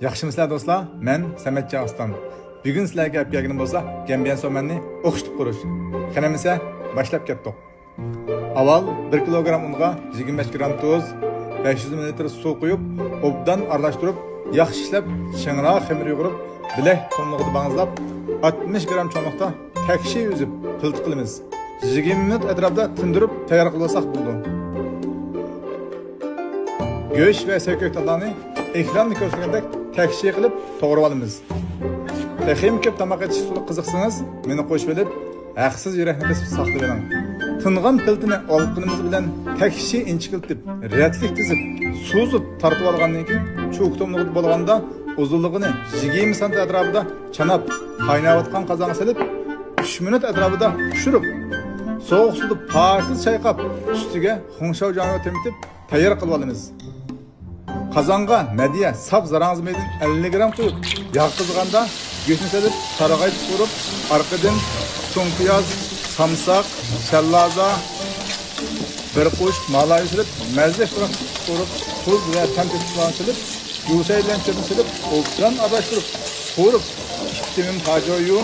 Yaxşımısızlar dostlar, ben Sametcan Aslan. Bugün sizlerge gap gelginin bolsa, Gambian somenni o'qishib qurish. Qanamisa boshlab ketdik. Avval 1 kilogram unga 25 gram tuz, 500 ml suv quyib, obdan aralashtirib, yaxshi ishlab, shiңroq xamir yo'g'irib, bilak to'nlig'ida bang'izlab, 60 gram cho'nliqda takshi uzib, qiltiq qilamiz. 20 minut atrofida tindirib, tayyor qilsak bo'ldi. Go'sht va so'kaklarni ekranda ko'rsatilgandek takshi qilib to'g'rab olamiz. Texim ko'p tamoq etish qiziqsangiz, meni qo'shib olib, haqsiz yurakni qisib saqlayvering. Tingan piltini olqinimiz bilan takshi inchikiltib, ratlik tizib, suzib tartib olgandan keyin cho'k tomlig'i bo'lganda uzunligini 20 sm atrofida chanab, qaynayotgan qozonga solib, 3 minut atrofida pishirib, sovuq suvda pokiz chayqab, ustiga xo'ngshav joni temitib, tayyor qilib olamiz. Qozonga madiya sap zarang'izmaydi 50 gram qo'yib, yog' qizganda go'shtni solib, sarag'ay qurib, orqadan so'ng piyoz, samsak, shallaza, bir qo'sh malay silib, mazza qurib, tuz va tantit bilan silib, yuvsay bilan silib, o'qdan aralashtirib, qo'rib, 2 timin qajoyu,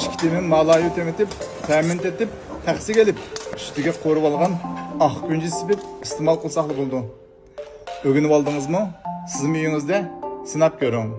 2 timin malayu temitib, ta'min etib, taqsiga olib, ustiga qo'rib olgan oq kunji sibib iste'mol qilsaqli bo'ldi. O'rganib oldingizmi? Sizning uyingizda sinab ko'ring.